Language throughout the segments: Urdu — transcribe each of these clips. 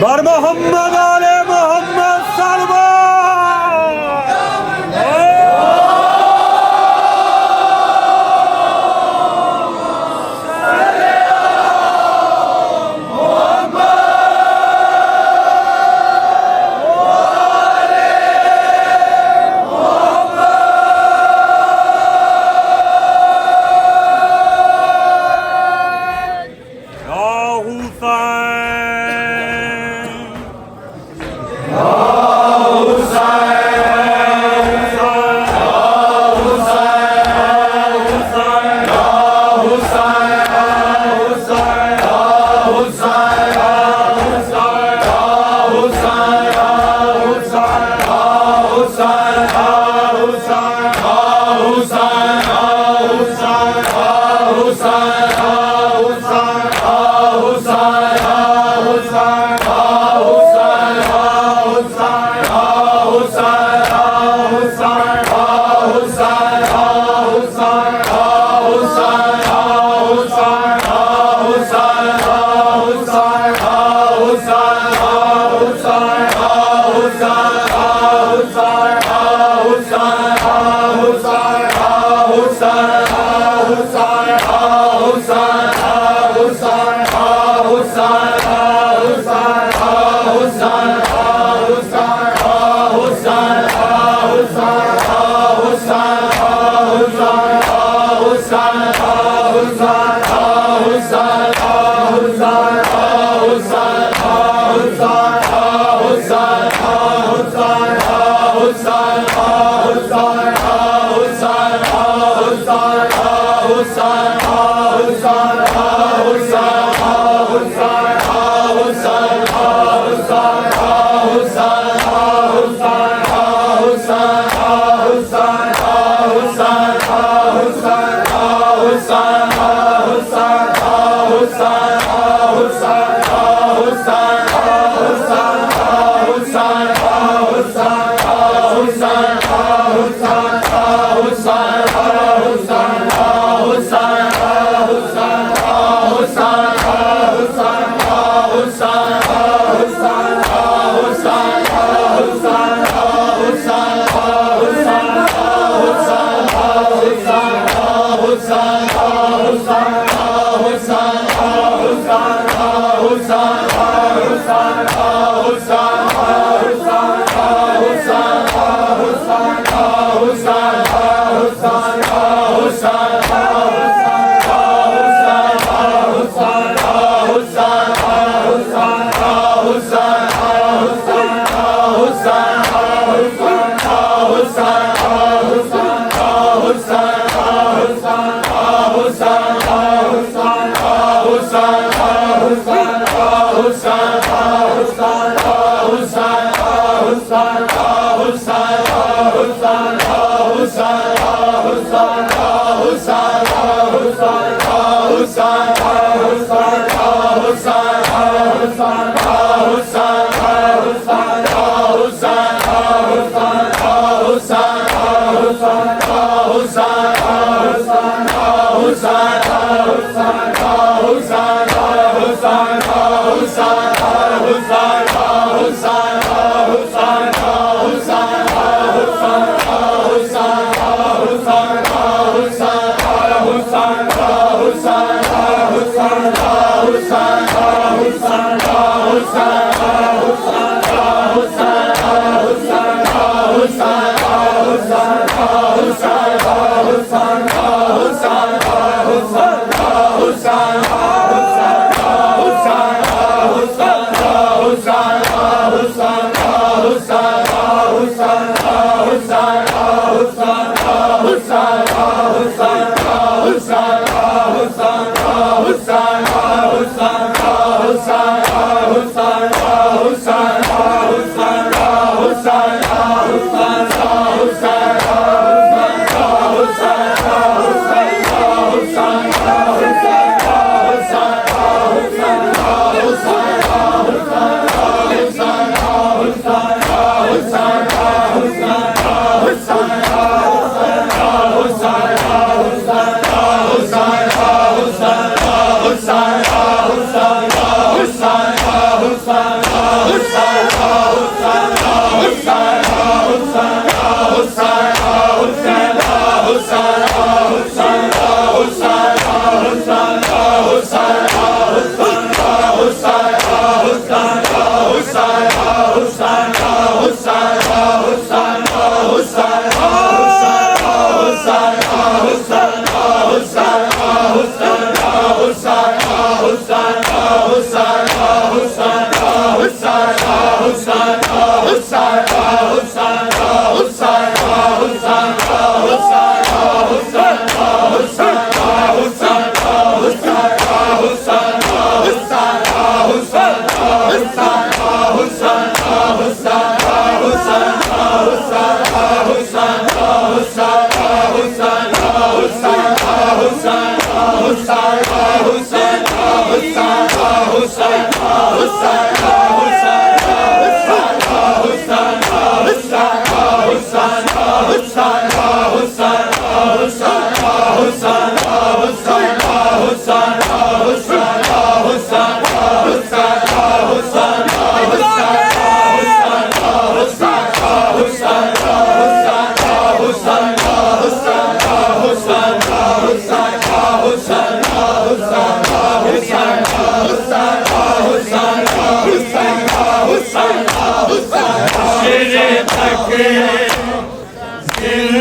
بر محمد آل محمد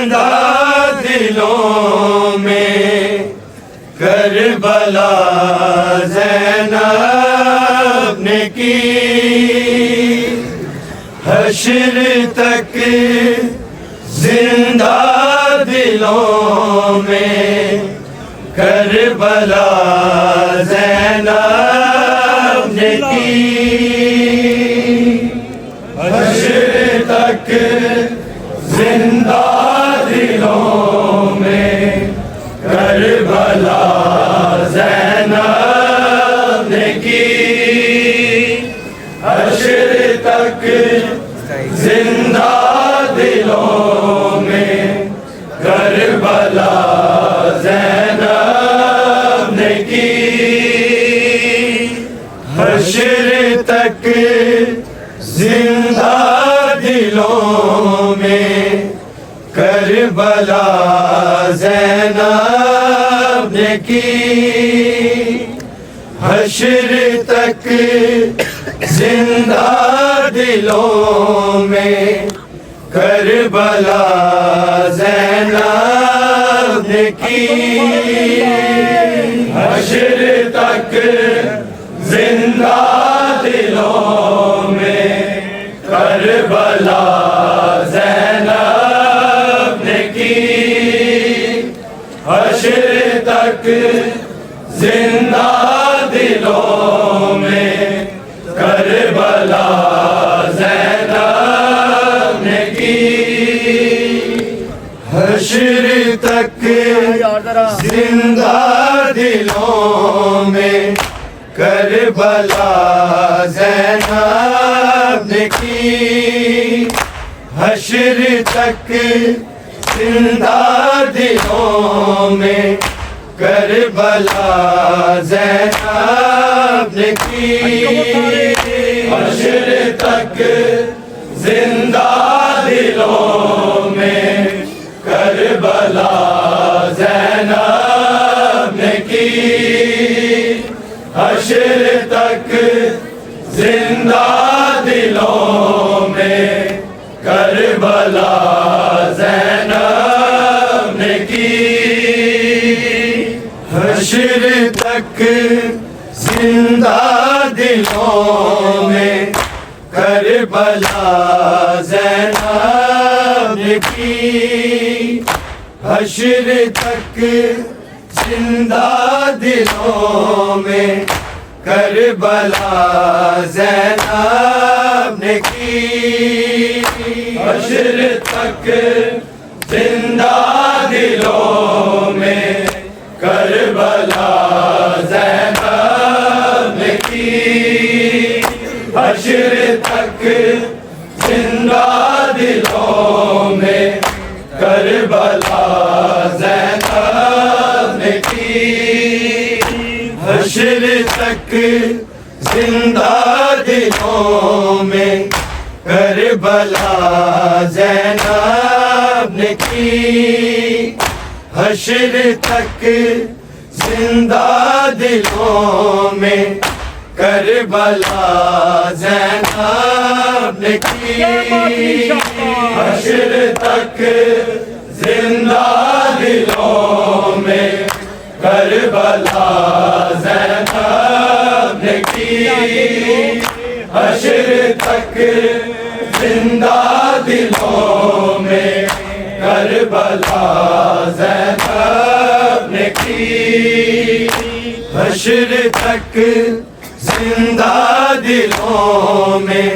زندہ دلوں میں کربلا زینب نے کی، حشر تک زندہ دلوں میں کربلا زینب نے کی، حشر تک زندہ دلوں میں کربلا زینب نے کی، حشر تک زندہ دلوں میں کربلا زینب نے کی، حشر تک زندہ دلوں میں کربلا زینب نے کی، حشر تک زندہ دلوں میں کربلا زینب نے کی، حشر تک زندہ دلوں میں کربلا زینب نے کی، حشر تک زندہ دلوں میں کربلا زینب نے کی، حشر تک زندہ دلوں میں کربلا زینب نے کی، حشر تک زندہ دلوں میں کربلا زینب نے کی، حشر تک زندہ دلوں میں کربلا زینب نے کی، حشر تک زندہ دلوں میں کربلا زینب نے کی، حشر تک زندہ دلوں میں کربلا زینب نے کی، حشر تک زندہ دلوں میں کربلا زینب نے کی، حشر تک زندہ دلوں میں کربلا زینب نے کی، حشر تک زندہ دلوں میں کربلا زینب نے کی، حشر تک زندہ دلوں میں کربلا زینب نے کی حشر تک زندہ دلوں میں کربلا زینب نے کی حشر تک زندہ دلوں میں کربلا زینب نے کی حشر تک زندہ دلوں میں کربلا زینب نے کی حشر تک زندہ دلوں میں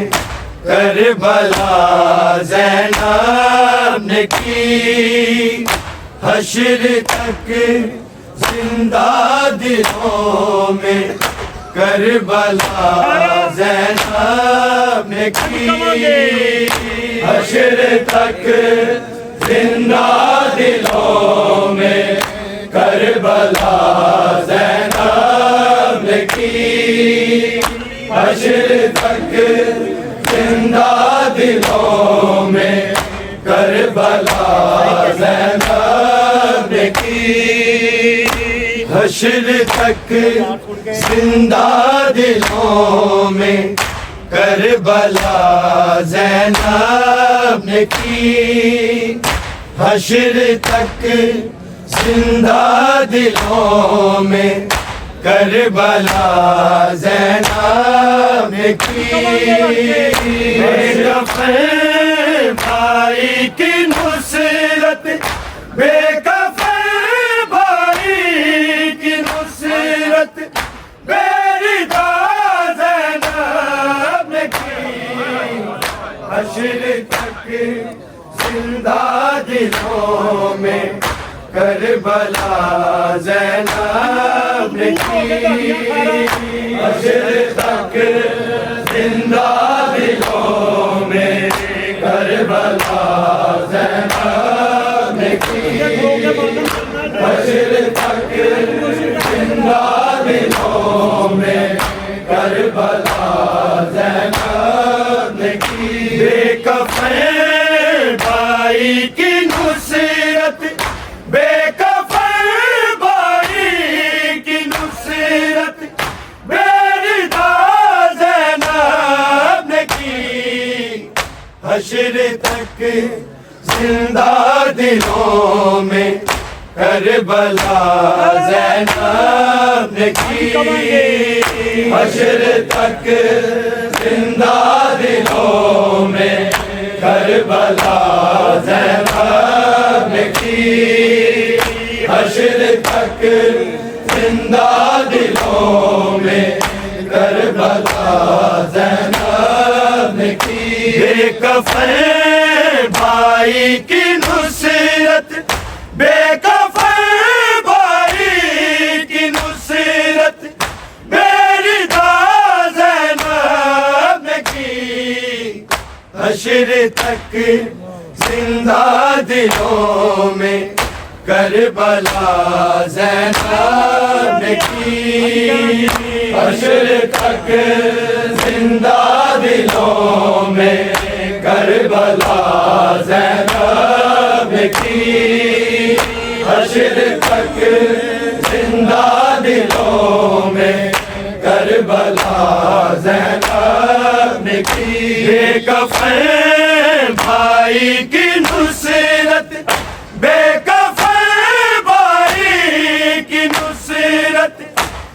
کربلا زینب نے کی حشر تک زندہ دلوں میں کربلا زینب نے کی حشر تک زندہ دلوں میں کربلا زینب نے کی حشر تک زندہ دلوں میں کربلا زینب نے کی حشر تک زندہ دلوں میں کربلا زینب نے کی حشر تک زندہ دلوں میں کربلا زینب نے کی کفن بھائی کی نصرت بے کفن بھائی کی نصرت بے ردا زینب نے کی حشر تک زندہ دلوں میں کربلا زینب نے کی حشر تک زندہ دلوں میں کربلا زینب نے کی حشر تک زندہ دلوں میں کربلا زینب نے کی بے کفن بھائی کی نصرت بے کفن بھائی کی نصرت بے ردا زینب نے کی حشر تک زندہ دلوں میں کربلا زینب نے کی حشر تک زندہ دلوں میں کربلا زینب نے کی حشر تک زندہ دلوں میں کربلا زینب نے کی بے کفن بھائی کی نصرت بے کفن بھائی کی نصرت بے ردا زینب نے کی حشر تک زندہ دلوں میں کربلا زینب نے کی حشر تک زندہ دلوں میں کربلا زینب نے کی حشر تک زندہ دلوں میں کربلا زینب نے کی بے کفن بھائی کی نصرت بے کفن بھائی کی نصرت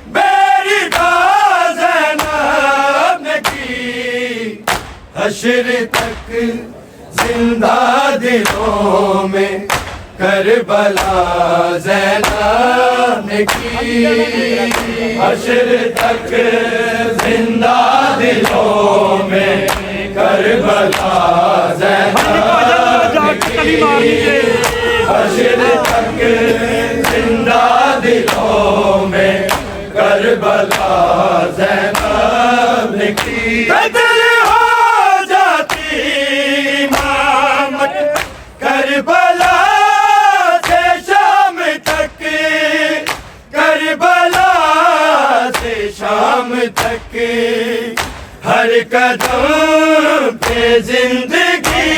بے ردا زینب نے کی حشر تک زندہ دلوں میں کربلا زینب نے کی حشر تک زندہ دلوں میں کربلا زینب نے کی حشر تک زندہ دلوں میں کربلا زینب نے کی بدل ہو جاتی امامت کربلا سے شام تک کربلا سے شام تک ہر قدم پہ زندگی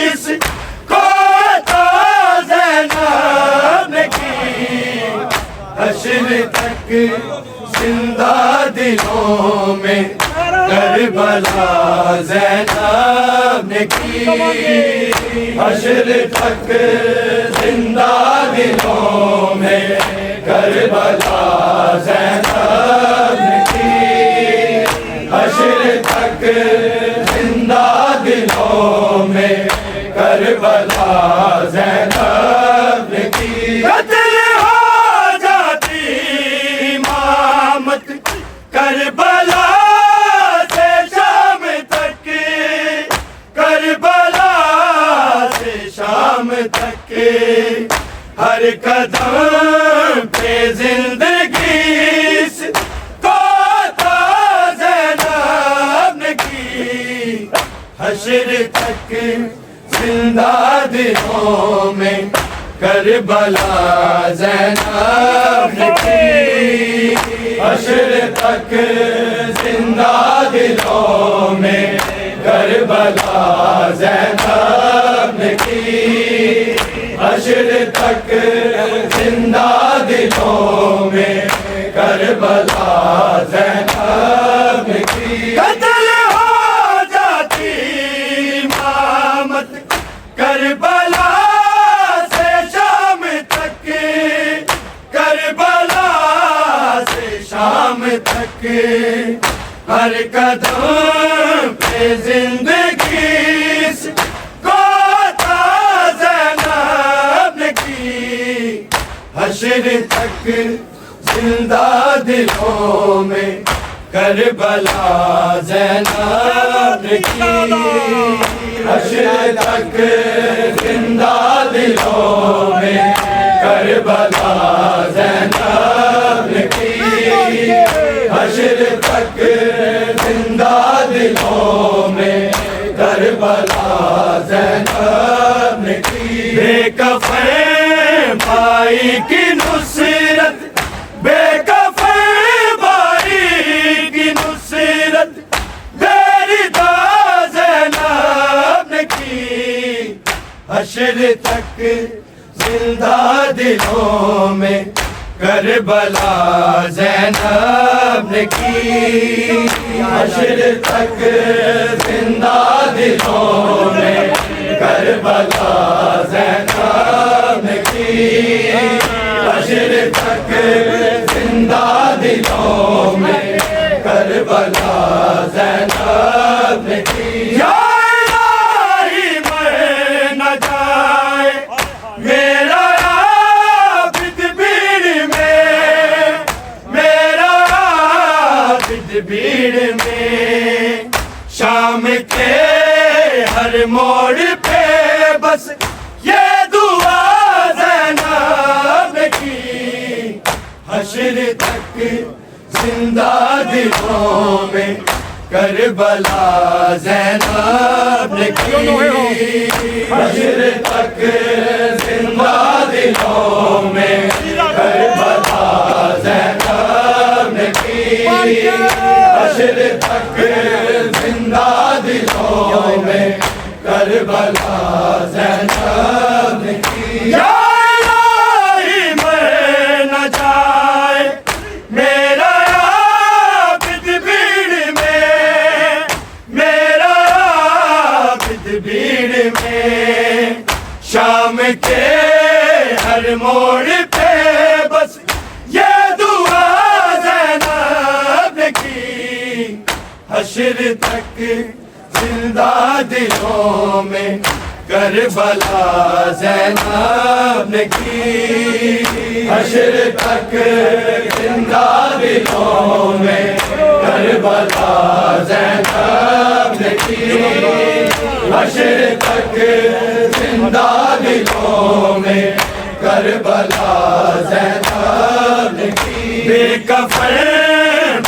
اس کو تو زینب نے کی، حشر تک زندہ دلوں میں کربلا زینب نے کی، حشر تک زندہ دلوں میں کربلا زینب نے کی، حشر تک زندہ دلوں میں کربلا زینب نے کی۔ قتل ہو جاتی امامت کربلا سے شام تک، کربلا سے شام تک، ہر قدم پہ زندگی اس کو تو زینب نے کی، حشر تک زندہ دلوں میں کربلا زینب نے کی، حشر تک زندہ دلوں میں کربلا زینب نے کی، حشر تک زندہ دلوں میں کربلا زینب نے کی۔ قتل ہو جاتی امامت کربلا سے شام تک، کربلا سے شام تک، ہر قدم پہ زندگی اس کو تو زینب نے کی، حشر تک زندہ دلوں میں کربلا زینب نے کی، حشر تک زندہ دلوں میں کربلا زینب نے کی، حشر تک زندہ دلوں میں کربلا زینب نے کی۔ بے کفن بھائی کی نصرت، بے کفن بھائی کی نصرت میری تو زینب نے کی، حشر تک زندہ دلوں میں کربلا زینب نے کی، حشر تک زندہ دلوں میں کربلا زینب نے کی، حشر تک زندہ دلوں میں کربلا زینب نے کی۔ یا الہی مر نہ جائے میرا عابد بھیڑ میں، میرا عابد بھیڑ میں، شام کے ہر موڑ پہ بس یہ دعا زینب نے کی، حشر تک زندہ دلوں میں کربلا زینب نے کی، حشر تک زندہ دلوں میں کربلا زینب نے کی، حشر تک زندہ دلوں میں کربلا زینب نے کی۔ یا الہی مر نہ جائے میرا عابد بھیڑ میں، میرا عابد بھیڑ میں، شام کے ہر موڑ پہ بس یہ دعا زینب نے کی، حشر تک زندہ دلوں میں کربلا زینب نے کی، حشر تک زندہ دلوں میں کربلا زینب نے کی، حشر تک زندہ دلوں میں کربلا زینب نے کی۔ بے کفن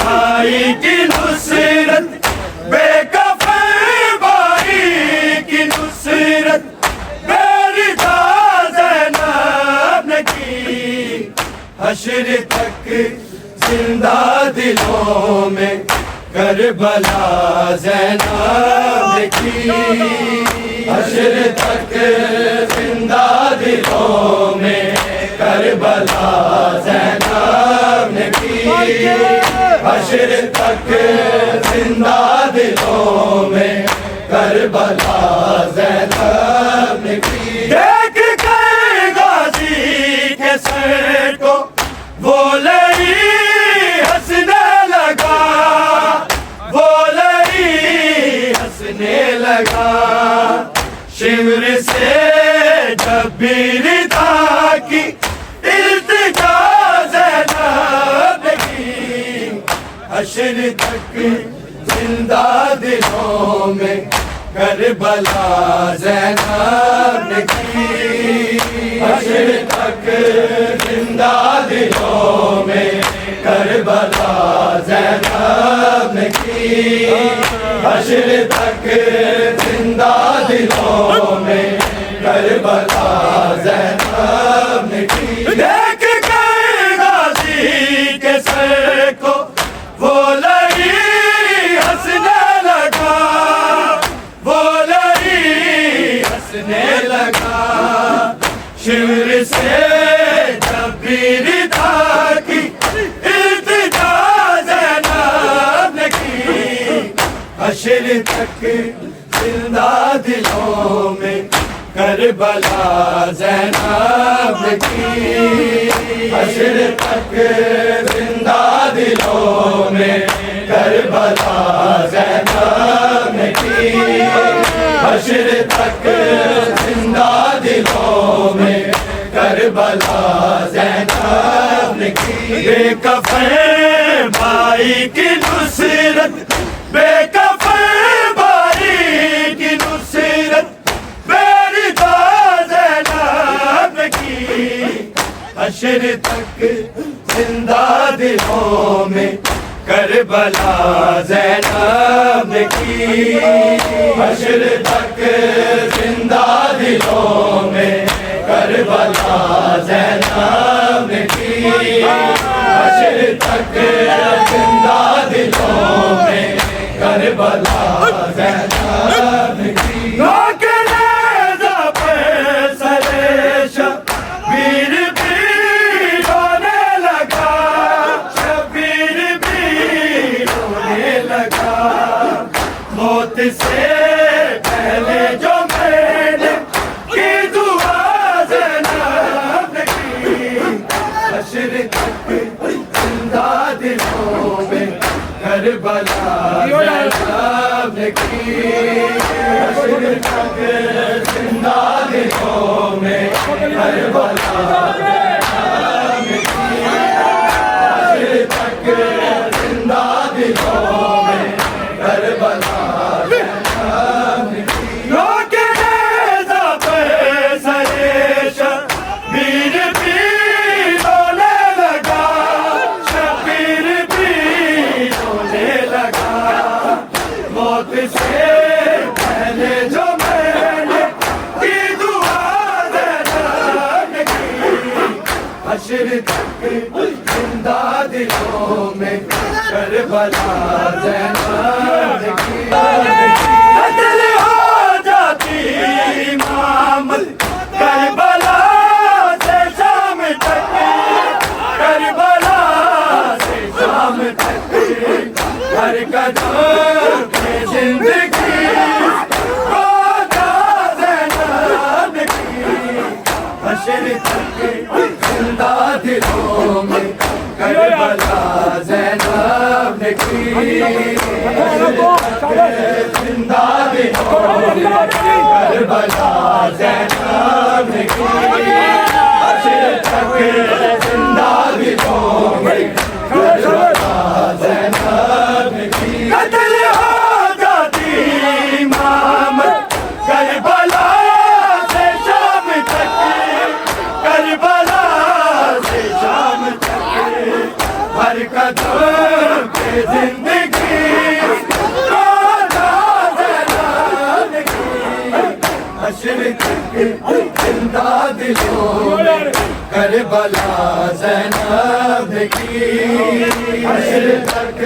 بھائی کی نصرت، بے کفن بھائی کی نصرت میری تو زینب نے کی، حشر تک زندہ دلوں میں کربلا زینب کی حشر تک زندہ دلوں میں کربلا زینب کی حشر تک زندہ دلوں میں کربلا زینب کی دیکھ کر غازی کے سر کو وہ لئی ہنسنے لگا وہ لئی ہنسنے لگا شمر سے جب بھی ردا کی التجا زینب کی حشر تک زندہ دلوں میں کربلا زینب کی حشر تک زندہ دلوں میں کربلا زینب کی حشر تک زندہ دلوں میں کربلا زینب کی دیکھ کر غازی کے سر کو وہ لئی ہنسنے لگا وہ لئی ہنسنے لگا شمر سے جب بھی ردا کی التجا زینب کی حشر تک زندہ دلوں میں کربلا زینب کی حشر تک زندہ دلوں میں کربلا زینب کی حشر تک زندہ دلوں میں کربلا زینب کی بے کفن بھائی کی نصرت بے کفن بھائی کی نصرت بیردا زینب کی حشر تک زندہ دلوں میں کربلا زینب کی حشر تک زندہ دلوں میں کربلا زینب کی حشر تک زندہ دلوں میں کربلا زینب کی نیزہ پہ سر شبیر بھی رونے لگا شبیر بھی رونے لگا موت سے پہلے جو میں نے کی دعا زینب کی حشر تک زندہ دلوں میں کربلا زینب کی حشر تک زندہ دلوں میں کربلا زینب کی حشر تک زندہ دلوں میں کربلا زینب کی روکے نیزہ پہ سر شبیر بھی رونے لگا شبیر بھی رونے لگا موت سے پہلے جو میں نے کی دعا زینب کی حشر تک زندہ دلوں میں کربلا زینب کی قتل ہو جاتی امامت کربلا سے شام تک کربلا سے شام تک ہر قدم پہ زندگی روزہ زینب کی حشر تک زندہ دلوں میں کربلا زینب کی حشر تک زندہ دلوں میں کربلا زینب کی حشر تک زندہ دلوں میں کربلا زینب کی قتل ہو جاتی امامت کربلا سے شام تک کربلا سے شام تک ہر قدم پہ زندگی روزہ زینب کی حشر تک زندہ دلوں میں کربلا زینب کی حشر تک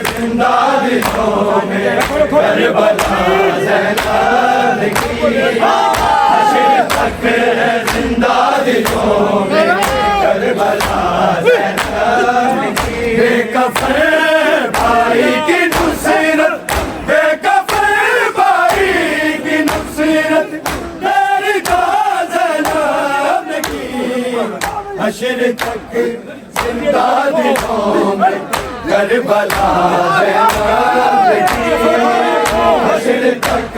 زندہ دلوں میں کربلا زینب کی حشر تک زندہ دلوں میں کربلا زینب کی بے کفن بھائی کی نصرت بے کفن بھائی کی نصرت میری زینب کی حشر تک زندہ دلوں میں کربلا زینب کی حشر تک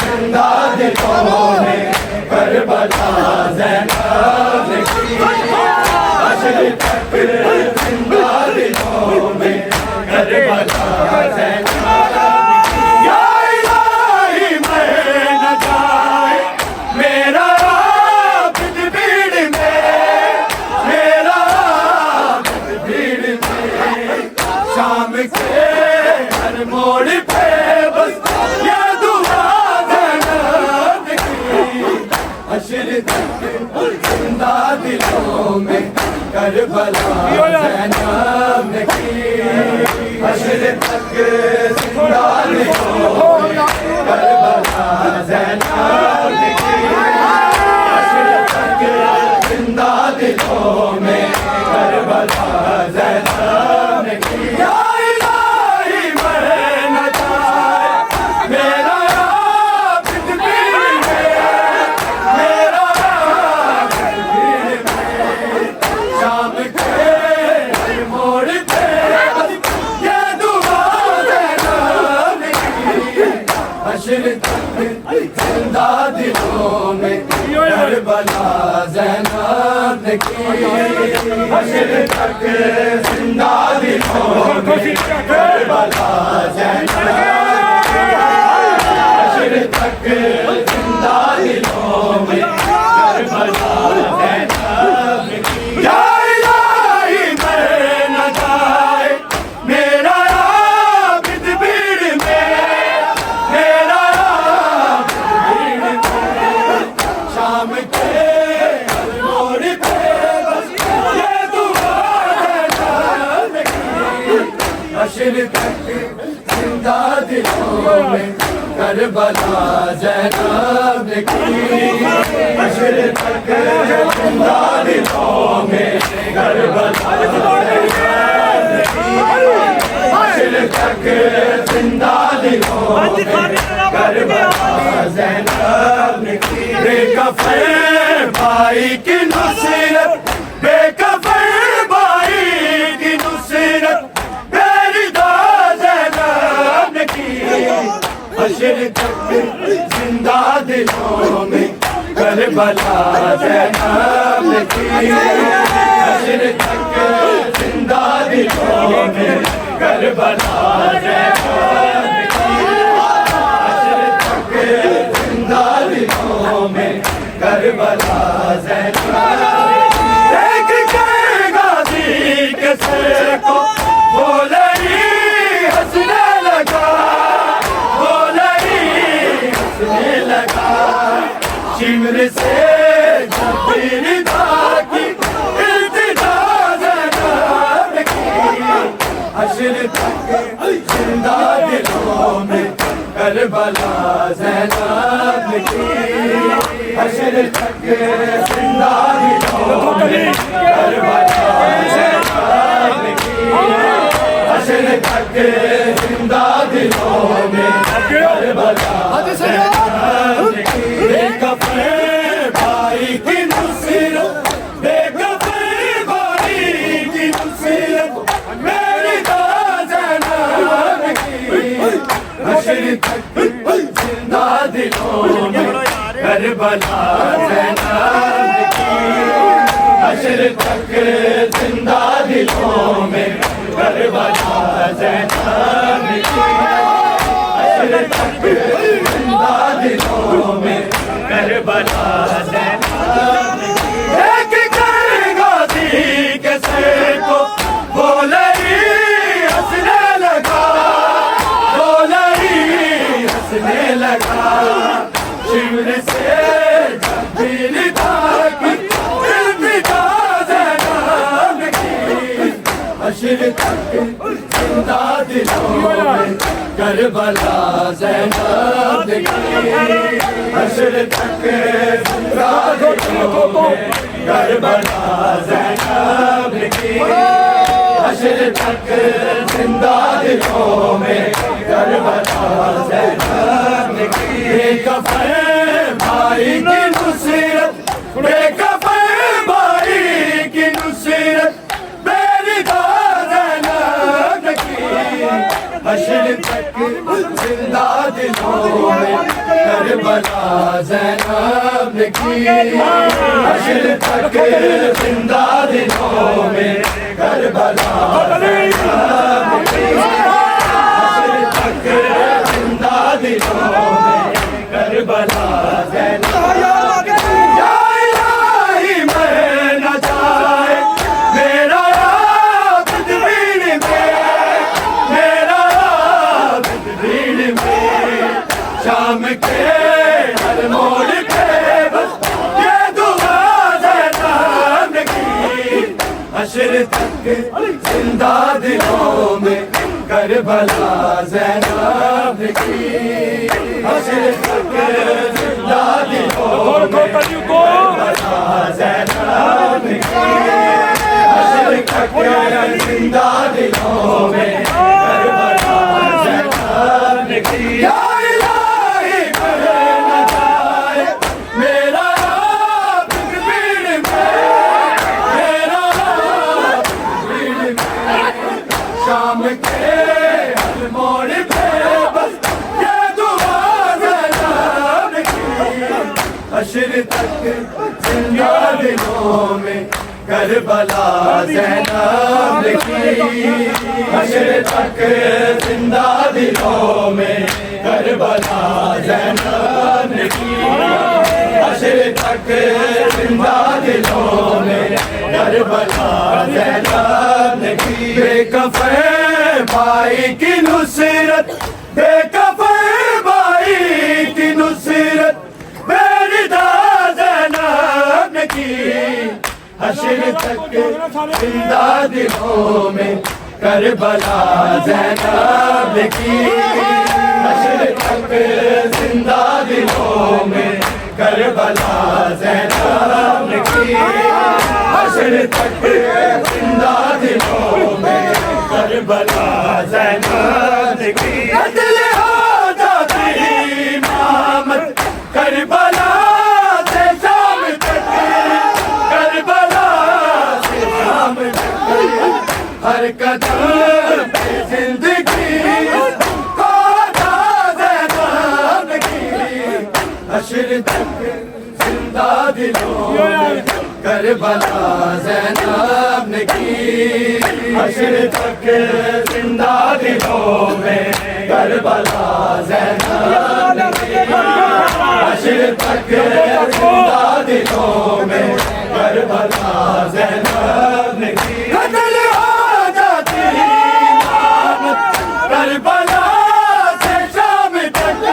زندہ دلوں میں کربلا زینب کی حشر تک زندہ دلوں میں کربلا زینب یا الہی میں نہ جائے میرا عابد بھیڑ میں میرا عابد بھیڑ میں شام کے ہر موڑ پہ بس یہ دعا زینب کی حشر تک زندہ دلوں میں کربلا زینب کی حشر تک زندہ دلوں میں کربلا زینب کی حشر تک زندہ دلوں میں کربلا زینب کی یا الہی میں نہ جائے میرا عابد بھیڑ میں میرا عابد بھیڑ میں شام کے ہر موڑ پہ یہ دعا زینب کی حشر تک زندہ دلوں میں کربلا زینب کی حشر تک زندہ دلوں میں کربلا زینب کی حشر تک زندہ دلوں میں کربلا زینب کی یا الہی میں نہ جائے میرا عابد بھیڑ میں میرا عابد بھیڑ میں شام کے ہر موڑ پہ بس یہ دعا زینب کی حشر تک زندہ دلوں میں کربلا زینب کی حشر تک زندہ دلوں میں کربلا زینب کی حشر تک زندہ دلوں میں کربلا زینب کی بے کفن بھائی کی نصرت بے کفن بھائی کی نصرت میری زینب کی حشر تک زندہ دلوں میں کربلا زینب کی حشر تک زندہ دلوں میں کربلا زینب کی حشر تک زندہ دلوں میں کربلا زینب دیکھ کے غازی کے سر کو بولے ہنسنے لگا ہنسنے لگا شمر سے جب ندا کی التجا زینب کی حشر تک زندہ دلوں میں کربلا زینب کی حشر تک زندہ دلوں میں کربلا زینب کی حشر تک زندہ دلوں میں کربلا زینب کی بے کفن بھائی کی نصرت بے کفن بھائی کی نصرت میری زینب کی حشر تک زندہ دلوں میں کربلا زینب کی حشر تک زندہ دلوں میں کربلا زینب کی حشر تک زندہ دلوں میں کربلا زینب کی ایک کر غازی کے سر کو بولے ہنسنے لگا بولے ہنسنے لگا شمر سے جب ندا کی التجا حشر تک زندہ دلوں میں کربلا زینب کی حشر تک زندہ دلوں میں کربلا زینب کی حشر تک زندہ دلوں میں کربلا زینب کی بے کفن بھائی کی نصرت بے کفن بھائی کی نصرت میری زینب کی حشر تک زندہ دلوں میں کربلا زینب کی حشر تک زندہ دلوں میں کربلا زینب کی حشر تک زندہ دلوں میں کربلا زینب یا الہی میں نہ جائے میرا عابد بھیڑ میں میرا عابد بھیڑ میں شام کے ہر موڑ پہ بس یہ دعا زینب کی حشر تک زندہ دلوں میں کربلا زینب کی حشر تک زندہ دلوں میں کربلا زینب کی حشر تک زندہ دلوں میں کربلا زینب کی یا الہی میں نہ جائے میرا عابد بھیڑ میں میرا عابد بھیڑ میں شام کے ہر موڑ پہ بس یہ دعا زینب کی حشر تک زندہ دلوں میں کربلا زینب کی حشر تک زندہ دلوں میں کربلا زینب کی حشر تک زندہ دلوں میں کربلا زینب کی بے کفن بھائی کی نصرت بے کفن بھائی کی نصرت میری زینب کی حشر تک زندہ دلوں میں کربلا زینب کی حشر تک زندہ دلوں میں کربلا زینب کی حشر تک زندہ دلوں میں کربلا زینب کی عدل ہو جاتی امامت کربلا سے شام تک کربلا سے شام تک ہر قدم پہ زندگی کوتا زینب کی حشر تک زندہ دلوں میں کربلا زینب کی حشر تک زندہ دلوں میں کربلا زینب کی حشر تک زندہ دلوں میں کربلا زینب کی عدل ہو جاتی امامت کربلا سے شام تک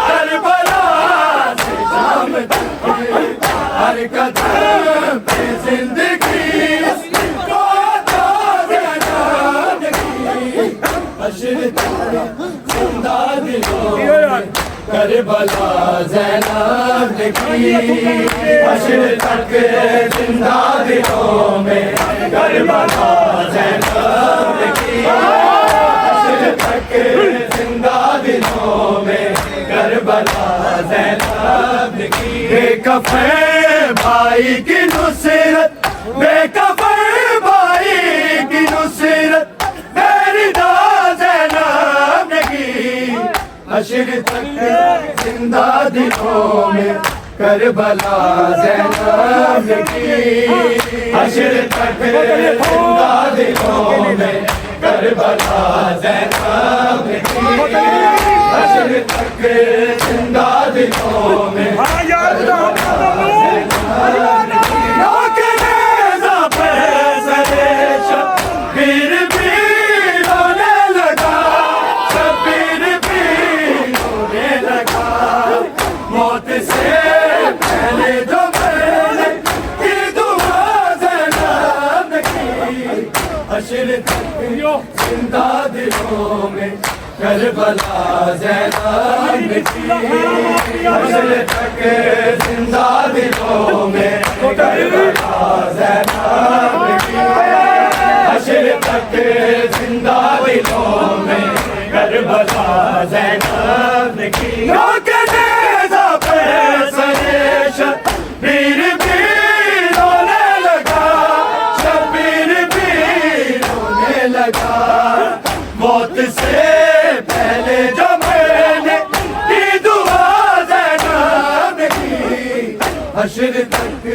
کربلا سے شام تک ہر قدم پہ زندگی کوتا زینب کی حشر تک زندہ دلوں میں کربلا زینب کی حشر تک زندہ دلوں میں کربلا زینب کی حشر تک زندہ دلوں میں کربلا زینب کی بے کفن بھائی کی نصرت بے کفن بھائی کی نصرت میری زینب کی حشر تک زندہ دلوں میں کربلا زینب کی حشر تک زندہ دلوں میں کربلا زینب کی حشر تک زندہ دلوں میں کربلا زینب کی نیزہ پہ سرے شبیر بھی رونے لگا شبیر بھی رونے لگا موت سے پہلے جو میں نے کی دعا زینب کی حشر تک کربلا زینب کی حشر تک زندہ دلوں میں کربلا زینب کی حشر تک زندہ دلوں میں کربلا زینب کی روکے نیزہ پہ سرے شبیر بھی رونے لگا شبیر بھی رونے لگا موت سے پہلے جو میں نے کی دعا زینب کی حشر تک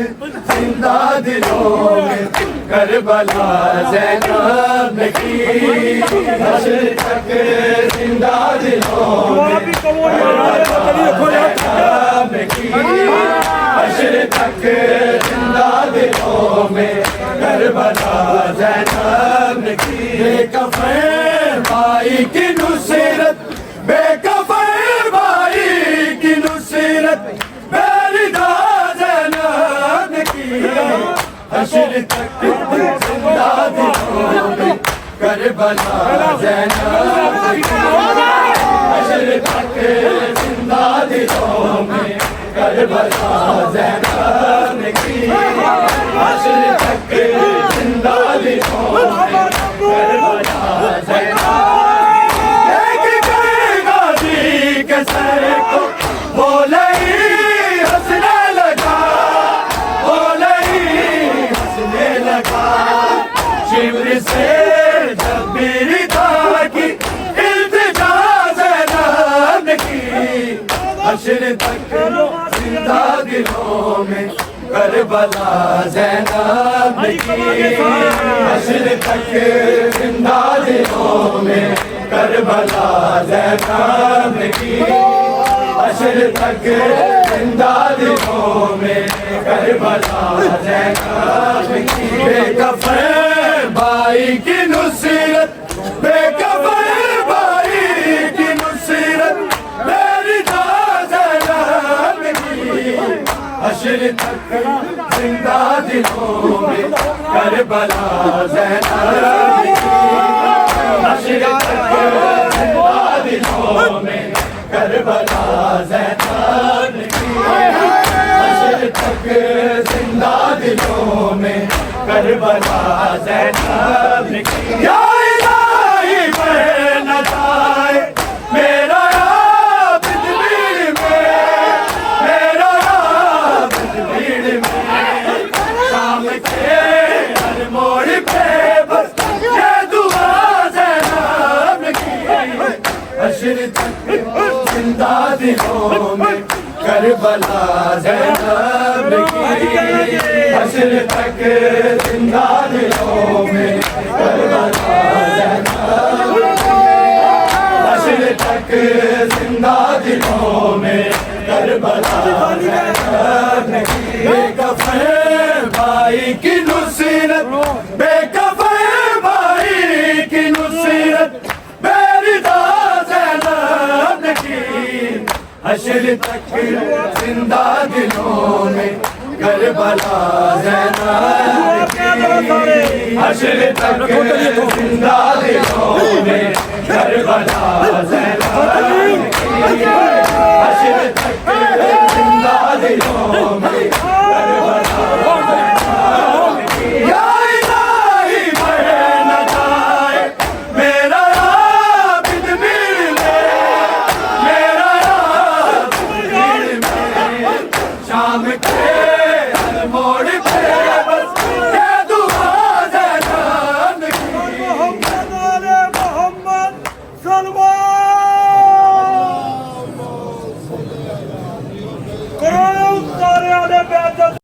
زندہ دلوں میں کربلا زینب کی حشر تک زندہ دلوں میں زینب کی حشر تک زندہ دلوں میں کربلا زینب کی بے کفن بھائی کی نصرت بے کفن بھائی کی نصرت بیردا زینب کی حشر تک زندہ دلوں میں کربلا زینب کی حشر تک زندہ دلوں میں کربلا زینب کی حشر تک زندہ دلوں میں کربلا زینب ایک غازی کے سر کو بولے ہنسنے لگا بولے ہنسنے لگا شمر سے جب میری دعا کی التجا زینب کی حشر تک زندہ دلوں میں کربلا زینب کی حشر تک زندہ دلوں میں کربلا زینب کی حشر تک زندہ دلوں میں کربلا زینب کی بے کفن بھائی کی نصرت بے کفن بھائی کی نصرت بیردا زینب کی حشر تک زندہ دلوں میں کربلا زینب کی حشر تک زندہ دلوں میں کربلا زینب کی حشر تک زندہ دلوں میں کربلا زینب کی یا الہی میں نہ جائے میرا عابد بھیڑ میں میرا عابد بھیڑ میں شام کے ہر موڑ پہ بس یہ دعا زینب کی حشر تک زندہ دلوں میں کربلا زینب کی حشر تک زندہ دلوں میں کربلا زینب حشر تک زندہ دلوں میں کربلا زینب کی بے کفن بھائی کی نصرت بے کفن بھائی کی نصرت بیردا زینب کی حشر تک زندہ دلوں میں کربلا زینب کی حشر تک زندہ دلوں میں کربلا زینب کی حشر تک زندہ دلوں میں کربلا زینب کی یا الہی میں نہ جائے میرا عابد بھیڑ میں میرا عابد بھیڑ میں شام کے ہر موڑ